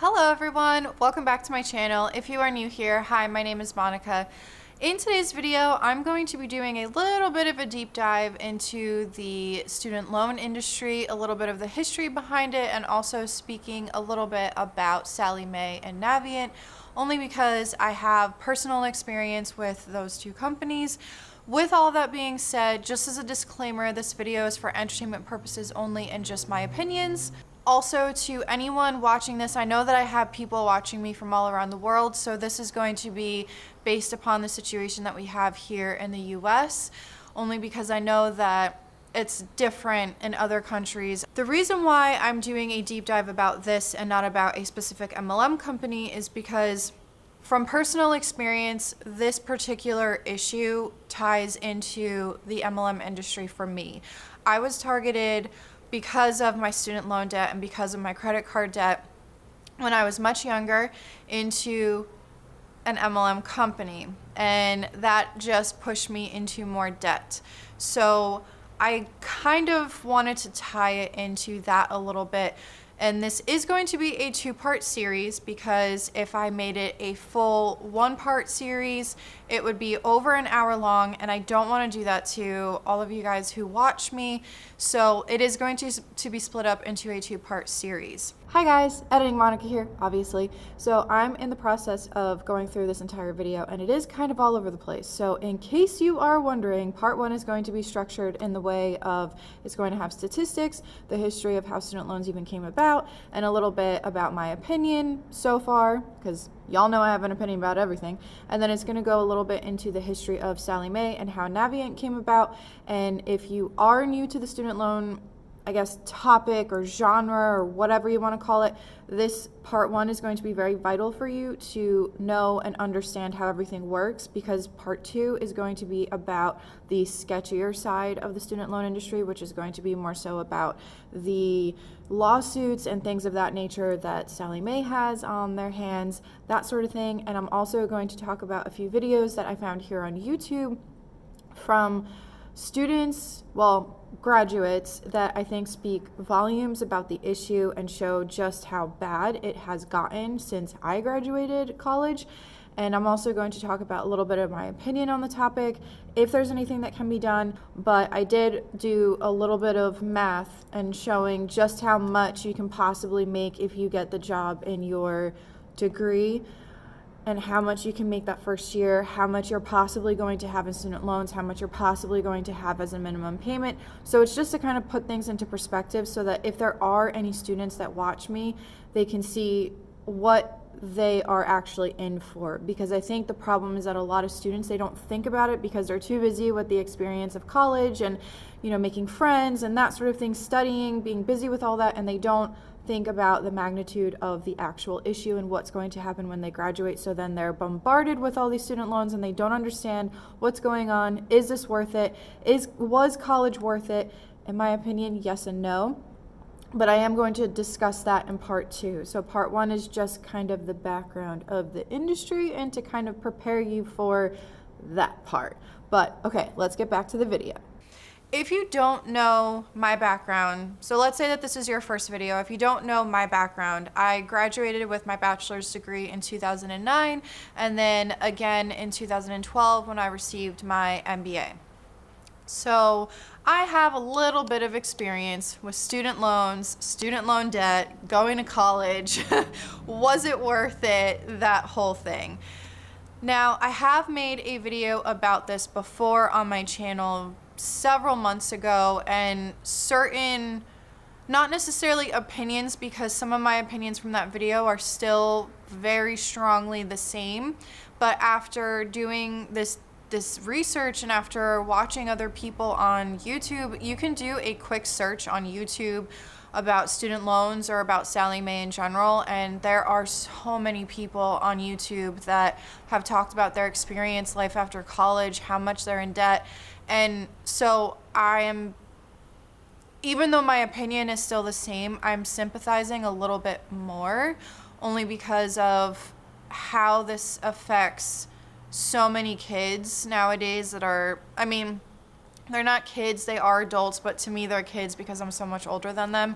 Hello everyone, welcome back to my channel. If you are new here, hi, my name is Monica. In today's video, I'm going to be doing a little bit of a deep dive into the student loan industry, a little bit of the history behind it, and also speaking a little bit about Sallie Mae and Navient, only because I have personal experience with those two companies. With all that being said, just as a disclaimer, this video is for entertainment purposes only and just my opinions. Also, to anyone watching this, I know that I have people watching me from all around the world, so this is going to be based upon the situation that we have here in the US, only because I know that it's different in other countries. The reason why I'm doing a deep dive about this and not about a specific MLM company is because from personal experience, this particular issue ties into the MLM industry for me. I was targeted because of my student loan debt and because of my credit card debt when I was much younger into an MLM company, and that just pushed me into more debt. So I kind of wanted to tie it into that a little bit. And this is going to be a two-part series because if I made it a full one-part series, it would be over an hour long, and I don't want to do that to all of you guys who watch me. So it is going to be split up into a two-part series. Hi guys, Editing Monica here, obviously. So I'm in the process of going through this entire video, and it is kind of all over the place. So in case you are wondering, part one is going to be structured in the way of it's going to have statistics, the history of how student loans even came about, and a little bit about my opinion so far, because y'all know I have an opinion about everything. And then it's going to go a little bit into the history of Sallie Mae and how Navient came about. And if you are new to the student loan, I guess, topic or genre or whatever you want to call it, this part one is going to be very vital for you to know and understand how everything works, because part two is going to be about the sketchier side of the student loan industry, which is going to be more so about the lawsuits and things of that nature that Sallie Mae has on their hands, that sort of thing. And I'm also going to talk about a few videos that I found here on YouTube from students, well, graduates, that I think speak volumes about the issue and show just how bad it has gotten since I graduated college. And I'm also going to talk about a little bit of my opinion on the topic, if there's anything that can be done. But I did do a little bit of math and showing just how much you can possibly make if you get the job in your degree, and how much you can make that first year, how much you're possibly going to have in student loans, how much you're possibly going to have as a minimum payment. So it's just to kind of put things into perspective so that if there are any students that watch me, they can see what they are actually in for. Because I think the problem is that a lot of students, they don't think about it because they're too busy with the experience of college and, you know, making friends and that sort of thing, studying, being busy with all that, and they don't think about the magnitude of the actual issue and what's going to happen when they graduate. So then they're bombarded with all these student loans and they don't understand what's going on. Is this worth it? Was college worth it? In my opinion, yes and no. But I am going to discuss that in part two. So part one is just kind of the background of the industry and to kind of prepare you for that part. But okay, let's get back to the video. If you don't know my background, so let's say that this is your first video. If you don't know my background, I graduated with my bachelor's degree in 2009 and then again in 2012 when I received my MBA. So I have a little bit of experience with student loans, student loan debt, going to college. Was it worth it? That whole thing. Now, I have made a video about this before on my channel several months ago, and certain, not necessarily opinions, because some of my opinions from that video are still very strongly the same, but after doing this research and after watching other people on YouTube, you can do a quick search on YouTube about student loans or about Sallie Mae in general, and there are so many people on YouTube that have talked about their experience, life after college, how much they're in debt. And so even though my opinion is still the same, I'm sympathizing a little bit more, only because of how this affects so many kids nowadays that are, I mean, they're not kids, they are adults, but to me they're kids because I'm so much older than them.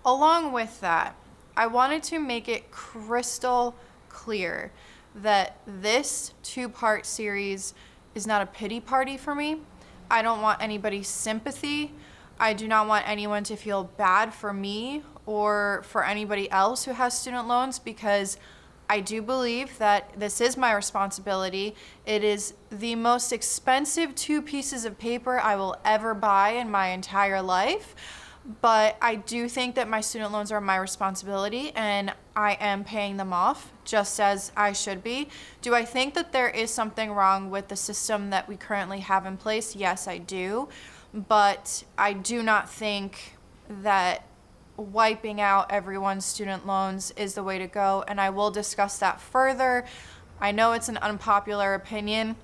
Along with that, I wanted to make it crystal clear that this two-part series is not a pity party for me. I don't want anybody's sympathy. I do not want anyone to feel bad for me or for anybody else who has student loans, because I do believe that this is my responsibility. It is the most expensive 2 pieces of paper I will ever buy in my entire life. But I do think that my student loans are my responsibility, and I am paying them off just as I should be. Do I think that there is something wrong with the system that we currently have in place? Yes, I do. But I do not think that wiping out everyone's student loans is the way to go, and I will discuss that further. I know it's an unpopular opinion.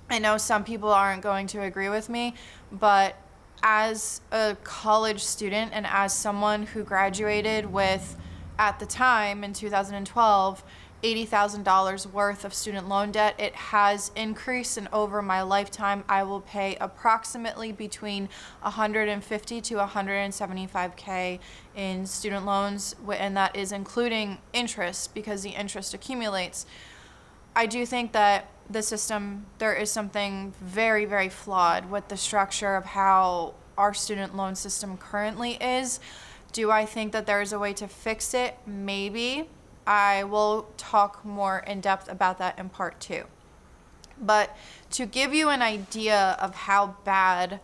I know some people aren't going to agree with me, but as a college student and as someone who graduated with, at the time in 2012, $80,000 worth of student loan debt, it has increased, and over my lifetime I will pay approximately between $150 to $175K in student loans, and that is including interest, because the interest accumulates. I do think that the system, there is something very, very flawed with the structure of how our student loan system currently is. Do I think that there is a way to fix it? Maybe. I will talk more in depth about that in part 2. But to give you an idea of how bad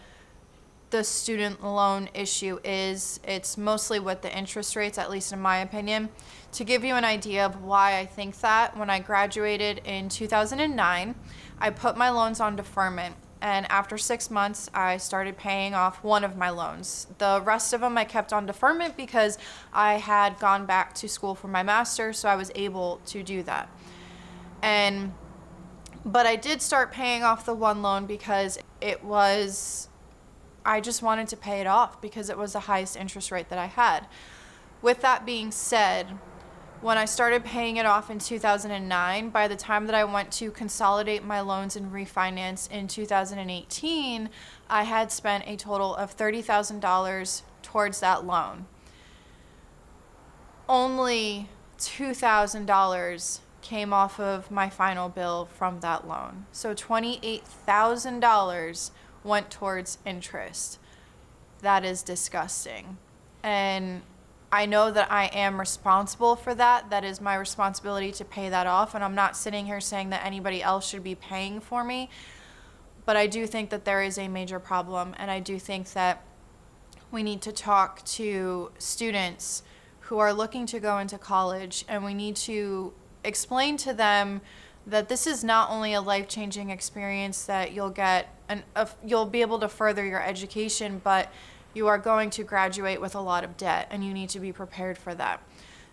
the student loan issue is, it's mostly with the interest rates, at least in my opinion. To give you an idea of why I think that, when I graduated in 2009, I put my loans on deferment. And after 6 months, I started paying off one of my loans. The rest of them I kept on deferment because I had gone back to school for my master's, so I was able to do that. But I did start paying off the one loan because I just wanted to pay it off because it was the highest interest rate that I had. With that being said, when I started paying it off in 2009, by the time that I went to consolidate my loans and refinance in 2018, I had spent a total of $30,000 towards that loan. Only $2,000 came off of my final bill from that loan. So $28,000 went towards interest. That is disgusting. And I know that I am responsible for that. That is my responsibility to pay that off. And I'm not sitting here saying that anybody else should be paying for me. But I do think that there is a major problem. And I do think that we need to talk to students who are looking to go into college. And we need to explain to them that this is not only a life-changing experience that you'll get, and you'll be able to further your education, but you are going to graduate with a lot of debt, and you need to be prepared for that.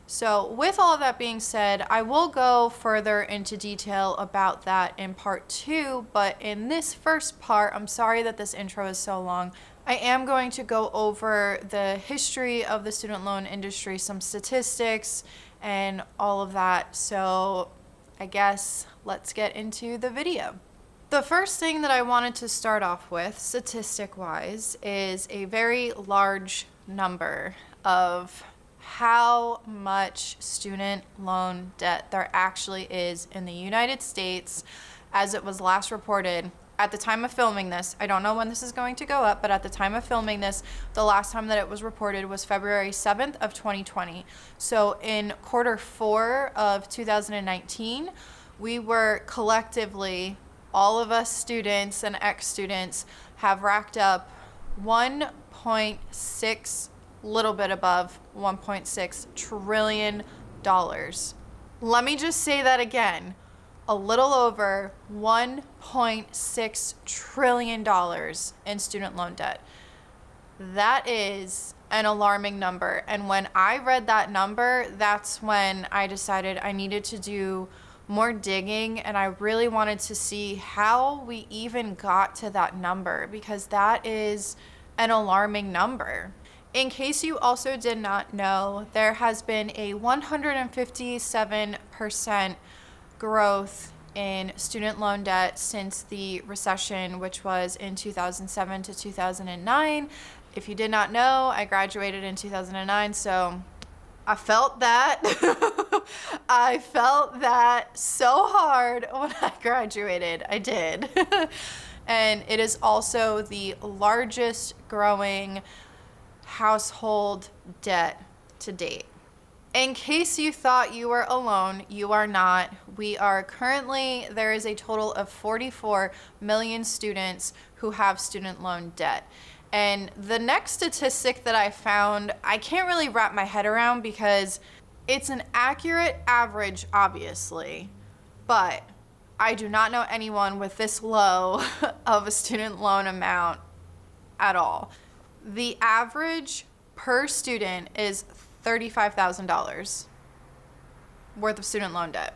So with all of that being said, I will go further into detail about that in part 2, but in this first part, I'm sorry that this intro is so long. I am going to go over the history of the student loan industry, some statistics, and all of that. So I guess let's get into the video. The first thing that I wanted to start off with, statistic-wise, is a very large number of how much student loan debt there actually is in the United States as it was last reported. At the time of filming this, I don't know when this is going to go up, but at the time of filming this, the last time that it was reported was February 7th of 2020. So in quarter 4 of 2019, we were collectively, all of us students and ex-students, have racked up 1.6, little bit above $1.6 trillion. Let me just say that again. A little over $1.6 trillion in student loan debt. That is an alarming number. And when I read that number, that's when I decided I needed to do more digging, and I really wanted to see how we even got to that number, because that is an alarming number. In case you also did not know, there has been a 157% growth in student loan debt since the recession, which was in 2007 to 2009. If you did not know, I graduated in 2009, so I felt that. I felt that so hard when I graduated. I did. And it is also the largest growing household debt to date. In case you thought you were alone, you are not. There is a total of 44 million students who have student loan debt. And the next statistic that I found, I can't really wrap my head around because it's an accurate average, obviously, but I do not know anyone with this low of a student loan amount at all. The average per student is $35,000 worth of student loan debt.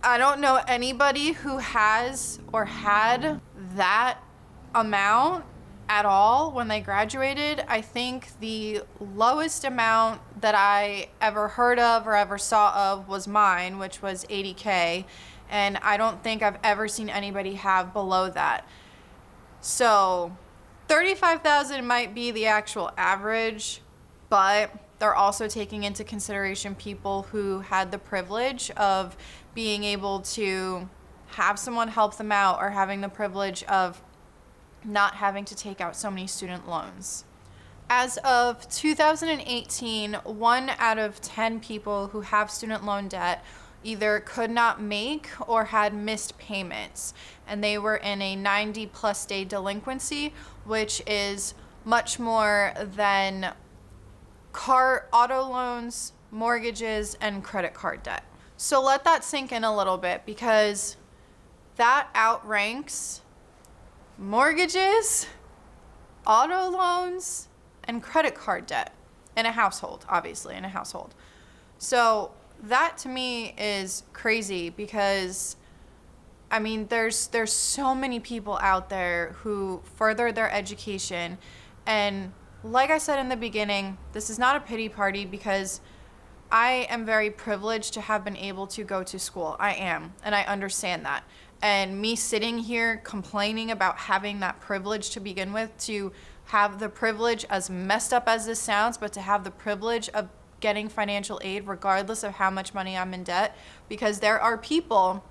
I don't know anybody who has or had that amount at all when they graduated. I think the lowest amount that I ever heard of or ever saw of was mine, which was $80K. And I don't think I've ever seen anybody have below that. So 35,000 might be the actual average, but they're also taking into consideration people who had the privilege of being able to have someone help them out or having the privilege of not having to take out so many student loans. As of 2018, 1 out of 10 people who have student loan debt either could not make or had missed payments, and they were in a 90+ day delinquency, which is much more than auto loans, mortgages, and credit card debt. So let that sink in a little bit, because that outranks mortgages, auto loans, and credit card debt in a household, obviously in a household. So that to me is crazy, because I mean, there's so many people out there who further their education. And like I said in the beginning, this is not a pity party, because I am very privileged to have been able to go to school. I am, and I understand that. And me sitting here complaining about having that privilege to begin with, to have the privilege, as messed up as this sounds, but to have the privilege of getting financial aid regardless of how much money I'm in debt, because there are people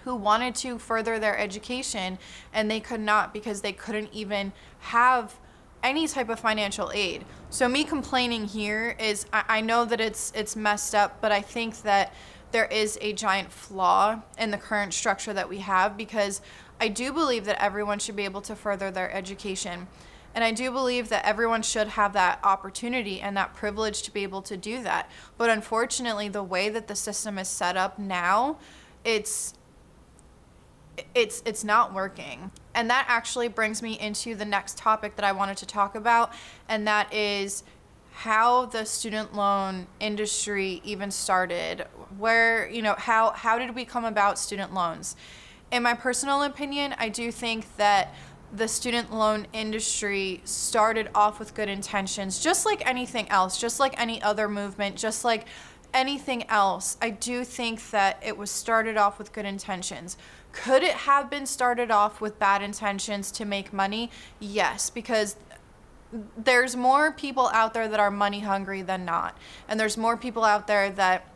who wanted to further their education and they could not, because they couldn't even have any type of financial aid. So me complaining here is, I know that it's messed up, but I think that there is a giant flaw in the current structure that we have, because I do believe that everyone should be able to further their education. And I do believe that everyone should have that opportunity and that privilege to be able to do that. But unfortunately, the way that the system is set up now, it's not working. And that actually brings me into the next topic that I wanted to talk about, and that is how the student loan industry even started. Where, how did we come about student loans? In my personal opinion, I do think that the student loan industry started off with good intentions, just like anything else, just like any other movement, just like anything else. I do think that it was started off with good intentions. Could it have been started off with bad intentions to make money? Yes, because there's more people out there that are money hungry than not. And there's more people out there that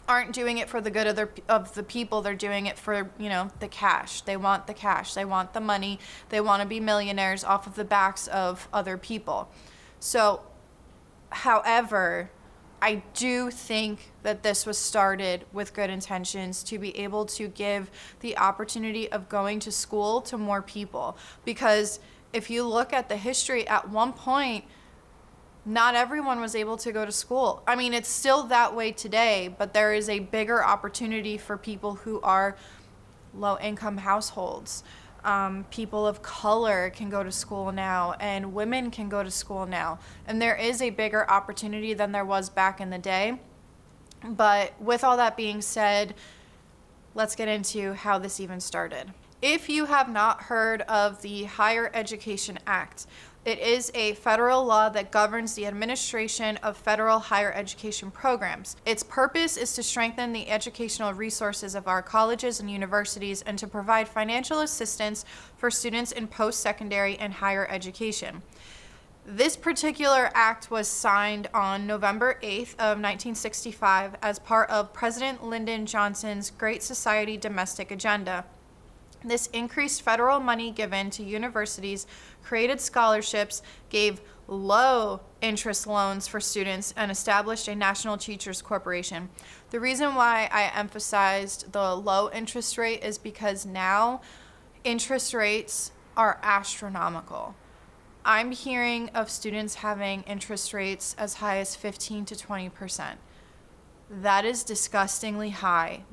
aren't doing it for the good of the people. They're doing it for, the cash. They want the cash. They want the money. They want to be millionaires off of the backs of other people. So, however, I do think that this was started with good intentions to be able to give the opportunity of going to school to more people. Because if you look at the history, at one point, not everyone was able to go to school. I mean, it's still that way today, but there is a bigger opportunity for people who are low-income households. People of color can go to school now, and women can go to school now. And there is a bigger opportunity than there was back in the day. But with all that being said, let's get into how this even started. If you have not heard of the Higher Education Act, it is a federal law that governs the administration of federal higher education programs. Its purpose is to strengthen the educational resources of our colleges and universities and to provide financial assistance for students in post-secondary and higher education. This particular act was signed on November 8th of 1965 as part of President Lyndon Johnson's Great Society Domestic Agenda. This increased federal money given to universities, created scholarships, gave low interest loans for students, and established a national teachers corporation. The reason why I emphasized the low interest rate is because now interest rates are astronomical. I'm hearing of students having interest rates as high as 15 to 20%. That is disgustingly high.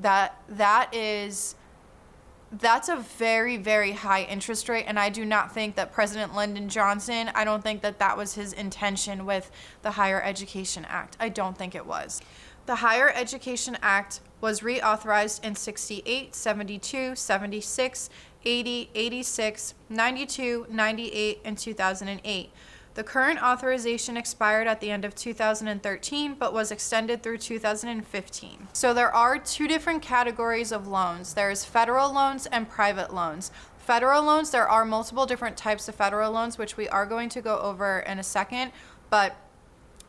That's a very, very high interest rate, and I do not think that President Lyndon Johnson, I don't think that that was his intention with the Higher Education Act. I don't think it was. The Higher Education Act was reauthorized in 68, 72, 76, 80, 86, 92, 98, and 2008. The current authorization expired at the end of 2013, but was extended through 2015. So there are two different categories of loans. There's federal loans and private loans. Federal loans, there are multiple different types of federal loans, which we are going to go over in a second, but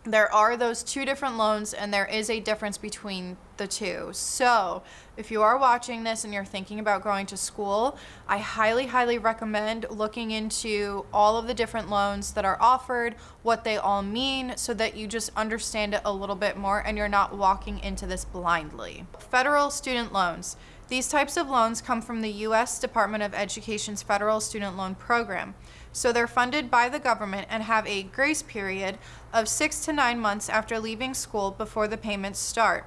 there are those two different loans, and there is a difference between the two. So if you are watching this and you're thinking about going to school, I highly, highly recommend looking into all of the different loans that are offered, what they all mean, so that you just understand it a little bit more and you're not walking into this blindly. Federal student loans. These types of loans come from the U.S. Department of Education's Federal Student Loan Program. So they're funded by the government and have a grace period of 6 to 9 months after leaving school before the payments start.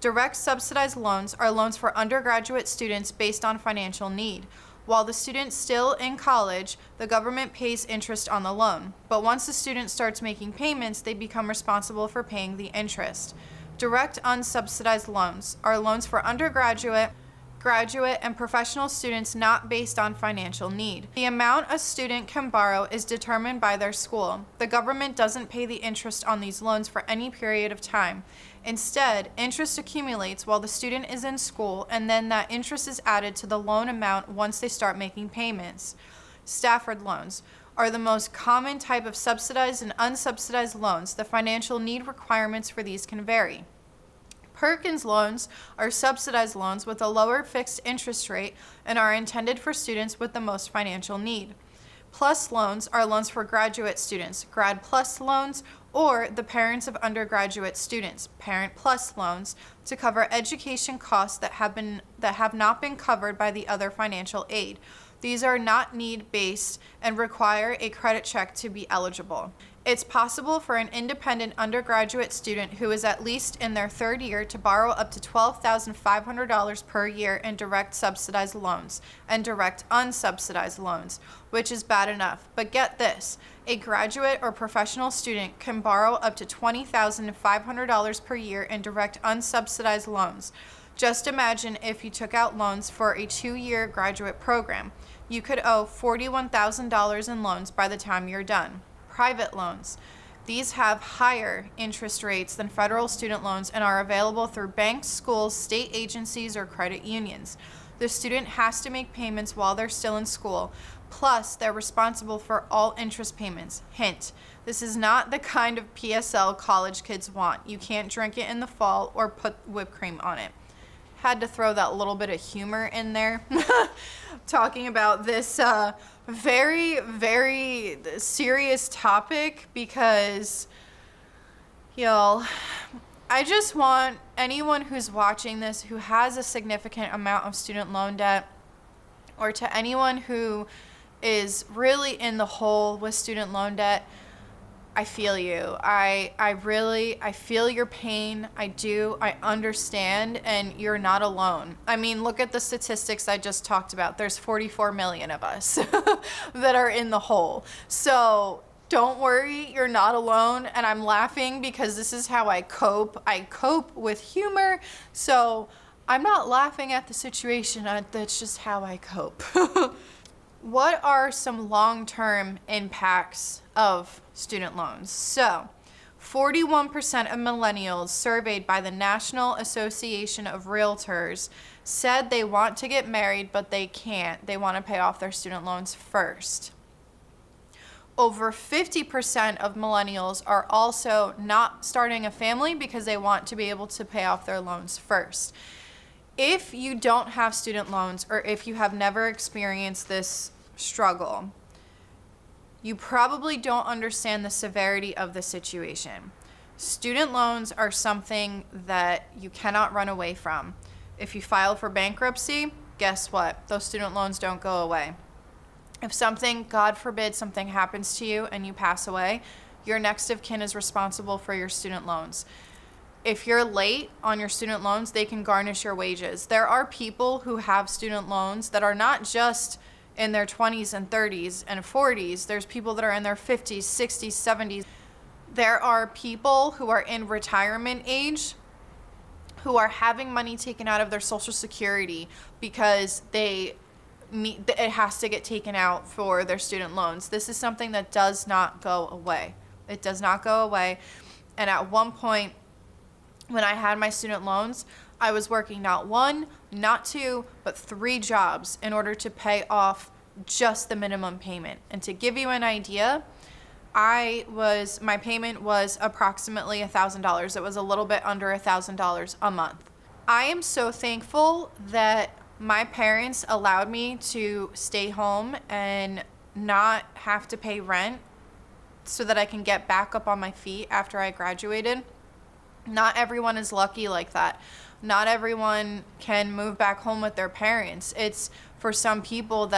Direct subsidized loans are loans for undergraduate students based on financial need. While the student's still in college, the government pays interest on the loan. But once the student starts making payments, they become responsible for paying the interest. Direct unsubsidized loans are loans for undergraduate, graduate, and professional students not based on financial need. The amount a student can borrow is determined by their school. The government doesn't pay the interest on these loans for any period of time. Instead, interest accumulates while the student is in school, and then that interest is added to the loan amount once they start making payments. Stafford loans are the most common type of subsidized and unsubsidized loans. The financial need requirements for these can vary. Perkins loans are subsidized loans with a lower fixed interest rate and are intended for students with the most financial need. Plus loans are loans for graduate students, Grad Plus loans, or the parents of undergraduate students, Parent Plus loans, to cover education costs that have not been covered by the other financial aid. These are not need-based and require a credit check to be eligible. It's possible for an independent undergraduate student who is at least in their third year to borrow up to $12,500 per year in direct subsidized loans and direct unsubsidized loans, which is bad enough. But get this, a graduate or professional student can borrow up to $20,500 per year in direct unsubsidized loans. Just imagine if you took out loans for a 2-year graduate program. You could owe $41,000 in loans by the time you're done. Private loans. These have higher interest rates than federal student loans and are available through banks, schools, state agencies, or credit unions. The student has to make payments while they're still in school. Plus, they're responsible for all interest payments. Hint, this is not the kind of PSL college kids want. You can't drink it in the fall or put whipped cream on it. Had to throw that little bit of humor in there. Talking about this very, very serious topic because, y'all, I just want anyone who's watching this who has a significant amount of student loan debt, or to anyone who is really in the hole with student loan debt, I feel you. I feel your pain. I do. I understand, and you're not alone. I mean, look at the statistics I just talked about. There's 44 million of us that are in the hole. So don't worry, you're not alone. And I'm laughing because this is how I cope. I cope with humor. So I'm not laughing at the situation. That's just how I cope. What are some long-term impacts of student loans? So, 41% of millennials surveyed by the National Association of Realtors said they want to get married, but they can't. They want to pay off their student loans first. over 50% of millennials are also not starting a family because they want to be able to pay off their loans first. If you don't have student loans, or if you have never experienced this struggle, you probably don't understand the severity of the situation. Student loans are something that you cannot run away from. If you file for bankruptcy, guess what? Those student loans don't go away. If something, God forbid, something happens to you and you pass away, your next of kin is responsible for your student loans. If you're late on your student loans, they can garnish your wages. There are people who have student loans that are not just in their 20s and 30s and 40s. There's people that are in their 50s, 60s, 70s. There are people who are in retirement age who are having money taken out of their Social Security because it has to get taken out for their student loans. This is something that does not go away. It does not go away. And at one point, when I had my student loans, I was working not one, not two, but 3 jobs in order to pay off just the minimum payment. And to give you an idea, my payment was approximately $1,000. It was a little bit under $1,000 a month. I am so thankful that my parents allowed me to stay home and not have to pay rent so that I can get back up on my feet after I graduated. Not everyone is lucky like that. Not everyone can move back home with their parents. It's for some people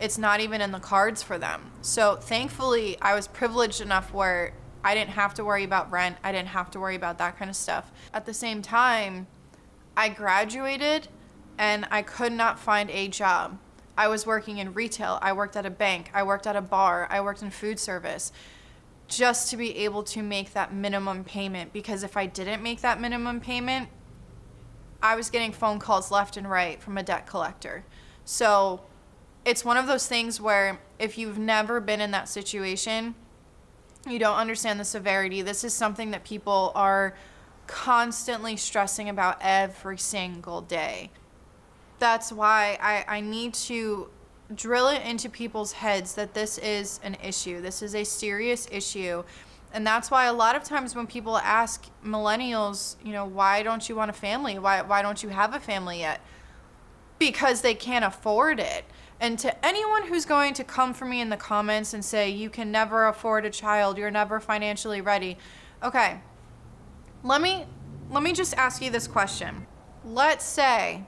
it's not even in the cards for them. So thankfully, I was privileged enough where I didn't have to worry about rent. I didn't have to worry about that kind of stuff. At the same time, I graduated and I could not find a job. I was working in retail. I worked at a bank. I worked at a bar. I worked in food service just to be able to make that minimum payment, because if I didn't make that minimum payment, I was getting phone calls left and right from a debt collector. So it's one of those things where if you've never been in that situation, you don't understand the severity. This is something that people are constantly stressing about every single day. That's why I need to drill it into people's heads that this is an issue. This is a serious issue. And that's why a lot of times when people ask millennials, why don't you want a family? Why don't you have a family yet? Because they can't afford it. And to anyone who's going to come for me in the comments and say, you can never afford a child, you're never financially ready. Okay, let me just ask you this question. Let's say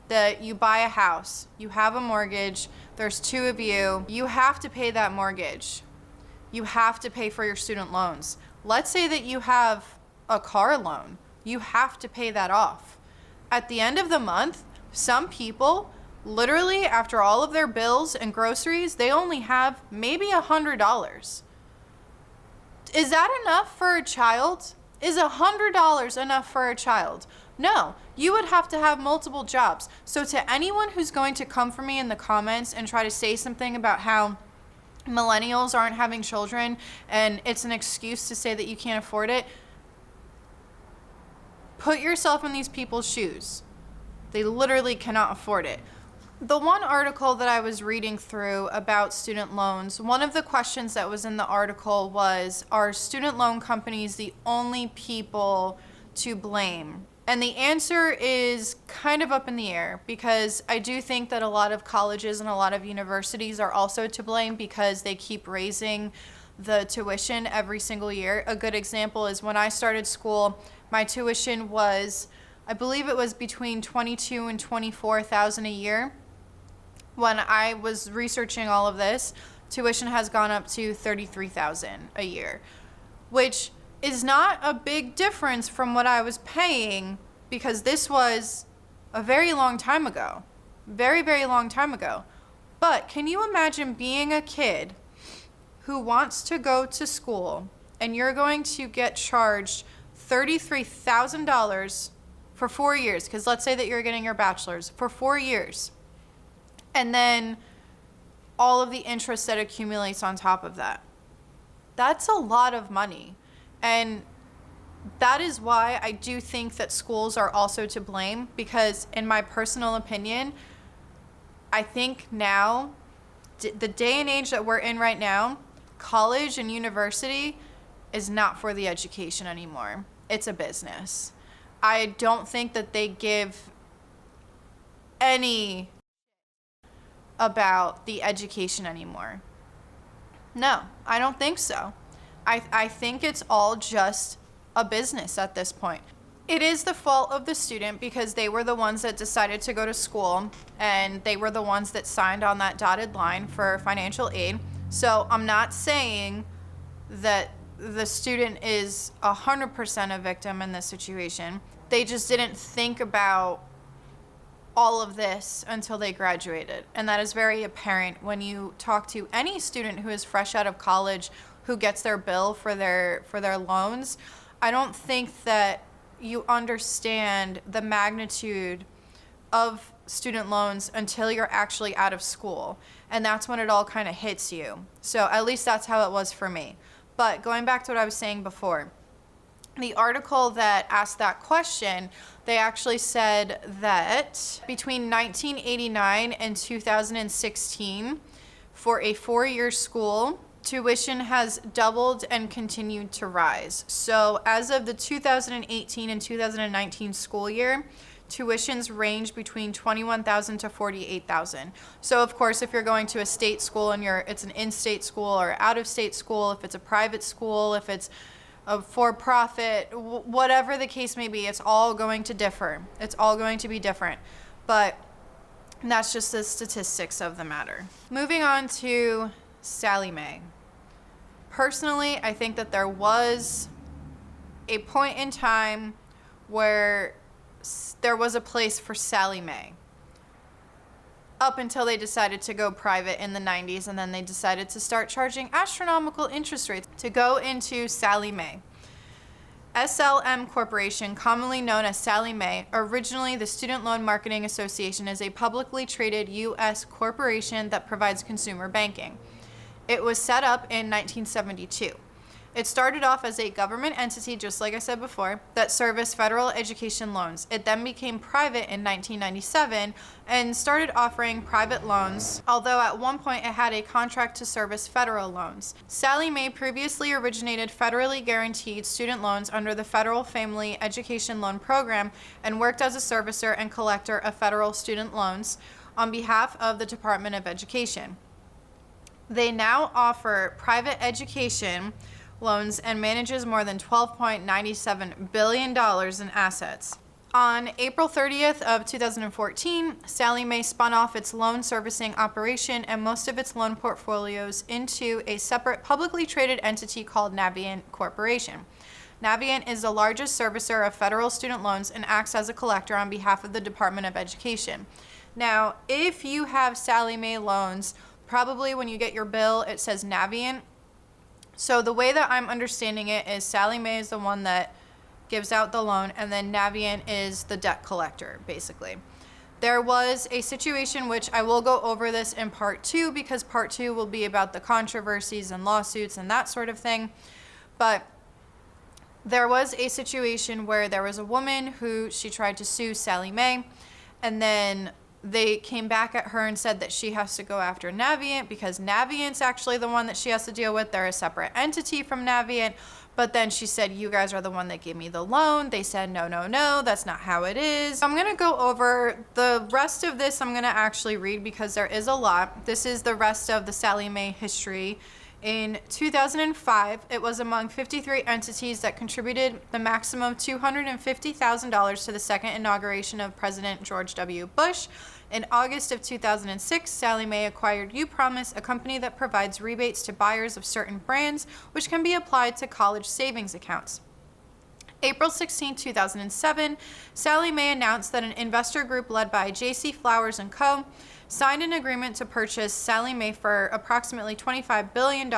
that you buy a house, you have a mortgage, there's 2 of you, you have to pay that mortgage. You have to pay for your student loans. Let's say that you have a car loan, you have to pay that off. At the end of the month, some people, literally after all of their bills and groceries, they only have maybe $100. Is that enough for a child? Is $100 enough for a child? No, you would have to have multiple jobs. So to anyone who's going to come for me in the comments and try to say something about how millennials aren't having children and it's an excuse to say that you can't afford it, put yourself in these people's shoes. They literally cannot afford it. The one article that I was reading through about student loans, one of the questions that was in the article was, are student loan companies the only people to blame? And the answer is kind of up in the air, because I do think that a lot of colleges and a lot of universities are also to blame because they keep raising the tuition every single year. A good example is when I started school, my tuition was, I believe it was between $22,000 and $24,000 a year. When I was researching all of this, tuition has gone up to $33,000 a year, which is not a big difference from what I was paying, because this was a very long time ago. Very, very long time ago. But can you imagine being a kid who wants to go to school and you're going to get charged $33,000 for 4 years? Because let's say that you're getting your bachelor's for 4 years. And then all of the interest that accumulates on top of that. That's a lot of money. And that is why I do think that schools are also to blame, because in my personal opinion, I think now, the day and age that we're in right now, college and university is not for the education anymore. It's a business. I don't think that they give any about the education anymore. No, I don't think so. I think it's all just a business at this point. It is the fault of the student because they were the ones that decided to go to school and they were the ones that signed on that dotted line for financial aid. So I'm not saying that the student is 100% a victim in this situation. They just didn't think about all of this until they graduated. And that is very apparent when you talk to any student who is fresh out of college who gets their bill for their loans. I don't think that you understand the magnitude of student loans until you're actually out of school. And that's when it all kind of hits you. So at least that's how it was for me. But going back to what I was saying before, the article that asked that question, they actually said that between 1989 and 2016, for a 4-year school, tuition has doubled and continued to rise. So as of the 2018 and 2019 school year, tuitions range between $21,000 to $48,000. So of course, if you're going to a state school and it's an in-state school or out-of-state school, if it's a private school, if it's a for-profit, whatever the case may be, it's all going to differ. It's all going to be different. But that's just the statistics of the matter. Moving on to Sallie Mae. Personally, I think that there was a point in time where there was a place for Sallie Mae up until they decided to go private in the 90s, and then they decided to start charging astronomical interest rates to go into Sallie Mae. SLM Corporation, commonly known as Sallie Mae, originally the Student Loan Marketing Association, is a publicly traded U.S. corporation that provides consumer banking. It was set up in 1972. It started off as a government entity, just like I said before, that serviced federal education loans. It then became private in 1997 and started offering private loans, although at one point it had a contract to service federal loans. Sallie Mae previously originated federally guaranteed student loans under the Federal Family Education Loan Program and worked as a servicer and collector of federal student loans on behalf of the Department of Education. They now offer private education loans and manages more than $12.97 billion in assets. On April 30th of 2014, Sallie Mae spun off its loan servicing operation and most of its loan portfolios into a separate publicly traded entity called Navient Corporation. Navient is the largest servicer of federal student loans and acts as a collector on behalf of the Department of Education. Now, if you have Sallie Mae loans, probably when you get your bill, it says Navient. So the way that I'm understanding it is Sallie Mae is the one that gives out the loan, and then Navient is the debt collector, basically. There was a situation, which I will go over this in part 2, because part 2 will be about the controversies and lawsuits and that sort of thing. But there was a situation where there was a woman who she tried to sue Sallie Mae, and then they came back at her and said that she has to go after Navient because Navient's actually the one that she has to deal with. They're a separate entity from Navient. But then she said, you guys are the one that gave me the loan. They said, no, that's not how it is. I'm going to go over the rest of this. I'm going to actually read because there is a lot. This is the rest of the Sallie Mae history. In 2005, it was among 53 entities that contributed the maximum $250,000 to the second inauguration of President George W. Bush. In August of 2006, Sallie Mae acquired uPromise, a company that provides rebates to buyers of certain brands, which can be applied to college savings accounts. April 16, 2007, Sallie Mae announced that an investor group led by J.C. Flowers & Co. signed an agreement to purchase Sallie Mae for approximately $25 billion.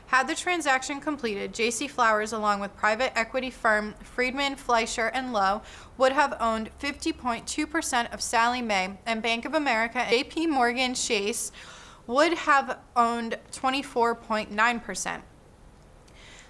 Had the transaction completed, J.C. Flowers, along with private equity firm Friedman, Fleischer & Lowe, would have owned 50.2% of Sallie Mae, and Bank of America and J.P. Morgan Chase would have owned 24.9%.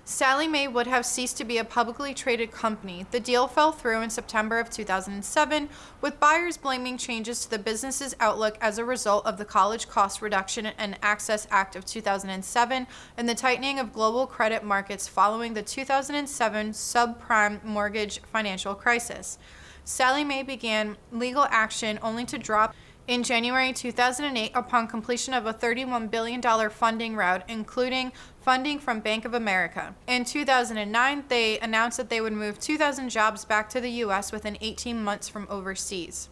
Sallie Mae would have ceased to be a publicly traded company. The deal fell through in September of 2007, with buyers blaming changes to the business's outlook as a result of the College Cost Reduction and Access Act of 2007 and the tightening of global credit markets following the 2007 subprime mortgage financial crisis. Sallie Mae began legal action only to drop in January 2008 upon completion of a $31 billion funding round, including funding from Bank of America. In 2009, they announced that they would move 2,000 jobs back to the U.S. within 18 months from overseas.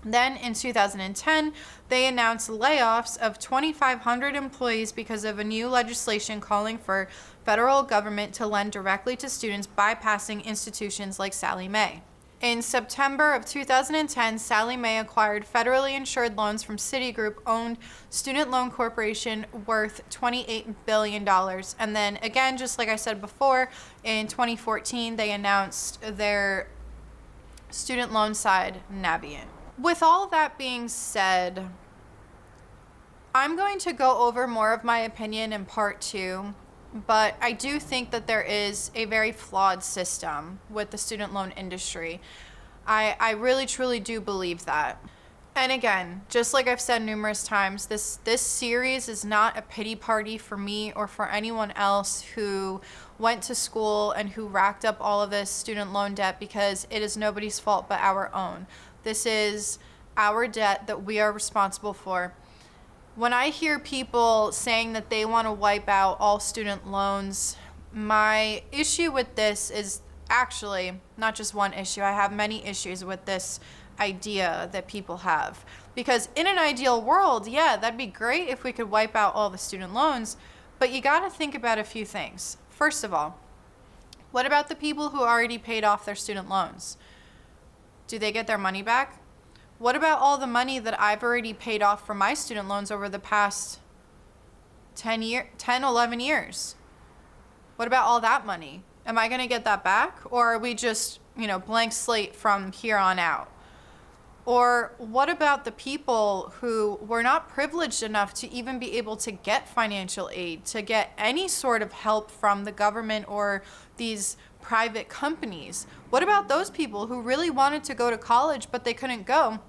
Then in 2010, they announced layoffs of 2,500 employees because of a new legislation calling for federal government to lend directly to students, bypassing institutions like Sallie Mae. In September of 2010, Sallie Mae acquired federally insured loans from Citigroup-owned Student Loan Corporation worth $28 billion. And then again, just like I said before, in 2014, they announced their student loan side, Navient. With all that being said, I'm going to go over more of my opinion in part 2. But I do think that there is a very flawed system with the student loan industry. I really truly do believe that. And again, just like I've said numerous times, this series is not a pity party for me or for anyone else who went to school and who racked up all of this student loan debt, because it is nobody's fault but our own. This is our debt that we are responsible for. When I hear people saying that they want to wipe out all student loans, my issue with this is actually not just one issue. I have many issues with this idea that people have. Because in an ideal world, yeah, that'd be great if we could wipe out all the student loans, but you got to think about a few things. First of all, what about the people who already paid off their student loans? Do they get their money back? What about all the money that I've already paid off for my student loans over the past 11 years? What about all that money? Am I going to get that back? Or are we just, blank slate from here on out? Or what about the people who were not privileged enough to even be able to get financial aid, to get any sort of help from the government or these private companies? What about those people who really wanted to go to college but they couldn't go?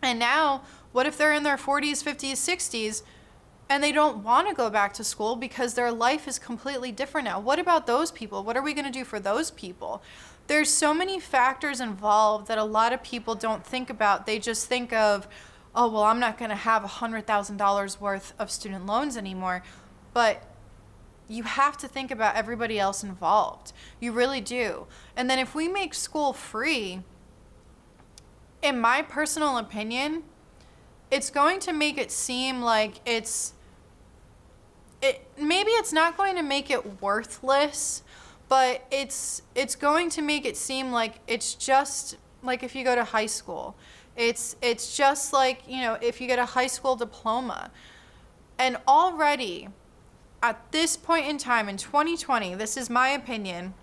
And now, what if they're in their 40s, 50s, 60s and they don't want to go back to school because their life is completely different now? What about those people? What are we going to do for those people? There's so many factors involved that a lot of people don't think about. They just think of, oh, well, I'm not going to have $100,000 worth of student loans anymore. But you have to think about everybody else involved. You really do. And then if we make school free, in my personal opinion, it's going to make it seem like maybe it's not going to make it worthless, but it's going to make it seem like it's just like if you go to high school. It's just like, if you get a high school diploma. And already at this point in time in 2020, this is my opinion,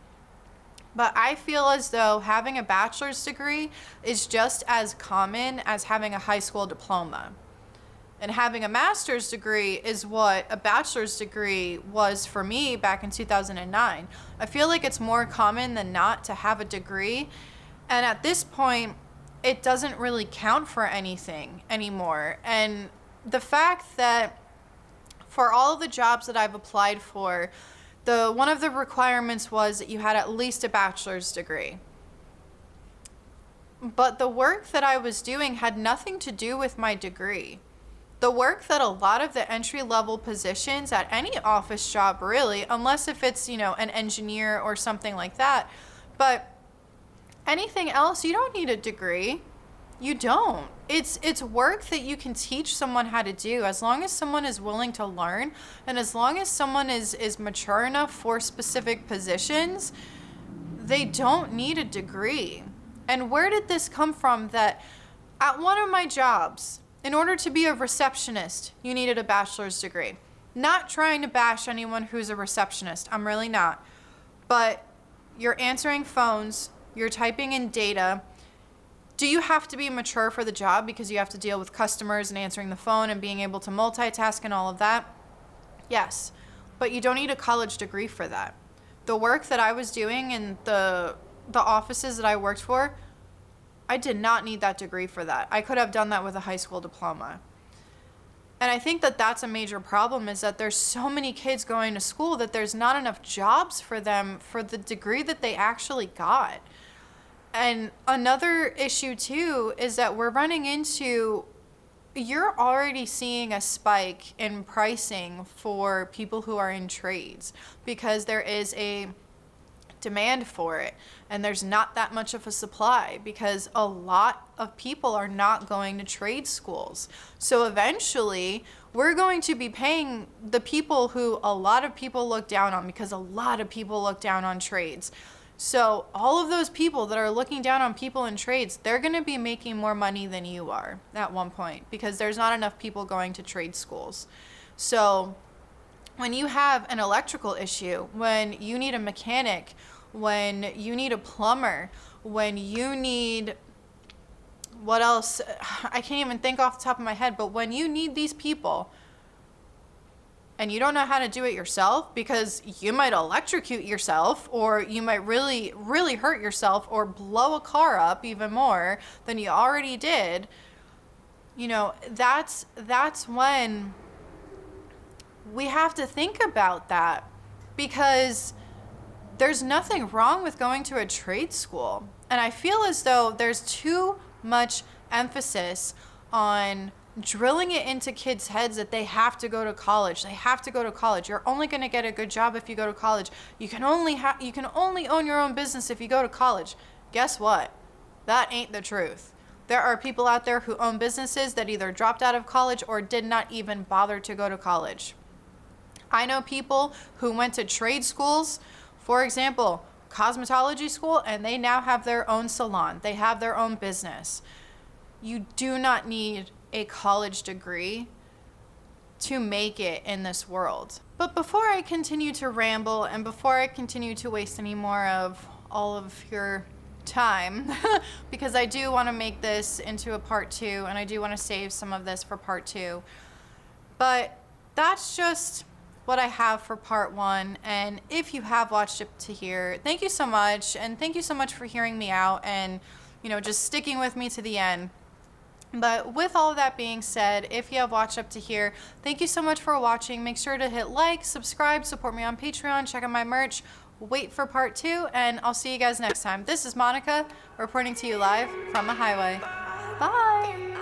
but I feel as though having a bachelor's degree is just as common as having a high school diploma. And having a master's degree is what a bachelor's degree was for me back in 2009. I feel like it's more common than not to have a degree. And at this point, it doesn't really count for anything anymore. And the fact that for all of the jobs that I've applied for, one of the requirements was that you had at least a bachelor's degree. But the work that I was doing had nothing to do with my degree. The work that a lot of the entry-level positions at any office job, really, unless if it's, an engineer or something like that, but anything else, you don't need a degree. You don't. It's work that you can teach someone how to do, as long as someone is willing to learn, and as long as someone is mature enough for specific positions, they don't need a degree. And where did this come from that at one of my jobs, in order to be a receptionist, you needed a bachelor's degree? Not trying to bash anyone who's a receptionist. I'm really not. But you're answering phones, you're typing in data. Do you have to be mature for the job because you have to deal with customers and answering the phone and being able to multitask and all of that? Yes. but you don't need a college degree for that. The work that I was doing in the offices that I worked for, I did not need that degree for that. I could have done that with a high school diploma. And I think that that's a major problem, is that there's so many kids going to school that there's not enough jobs for them for the degree that they actually got. And another issue too is that we're running into, you're already seeing a spike in pricing for people who are in trades because there is a demand for it, and there's not that much of a supply because a lot of people are not going to trade schools. So eventually we're going to be paying the people who a lot of people look down on, because a lot of people look down on trades. So all of those people that are looking down on people in trades, they're going to be making more money than you are at one point because there's not enough people going to trade schools. So when you have an electrical issue, when you need a mechanic, when you need a plumber, when you need, what else? I can't even think off the top of my head, but when you need these people and you don't know how to do it yourself because you might electrocute yourself, or you might really, really hurt yourself, or blow a car up even more than you already did, you know, that's when we have to think about that, because there's nothing wrong with going to a trade school. And I feel as though there's too much emphasis on drilling it into kids' heads that they have to go to college. They have to go to college. You're only going to get a good job if you go to college. You can only own your own business if you go to college. Guess what? That ain't the truth. There are people out there who own businesses that either dropped out of college or did not even bother to go to college. I know people who went to trade schools, for example, cosmetology school, and they now have their own salon. They have their own business. You do not need a college degree to make it in this world. But before I continue to ramble, and before I continue to waste any more of all of your time, because I do want to make this into a part 2, and I do want to save some of this for part 2. But that's just what I have for part 1. And if you have watched up to here, thank you so much. And thank you so much for hearing me out and, you know, just sticking with me to the end. But with all of that being said, if you have watched up to here, thank you so much for watching. Make sure to hit like, subscribe, support me on Patreon, check out my merch, wait for part 2, and I'll see you guys next time. This is Monica reporting to you live from the highway. Bye.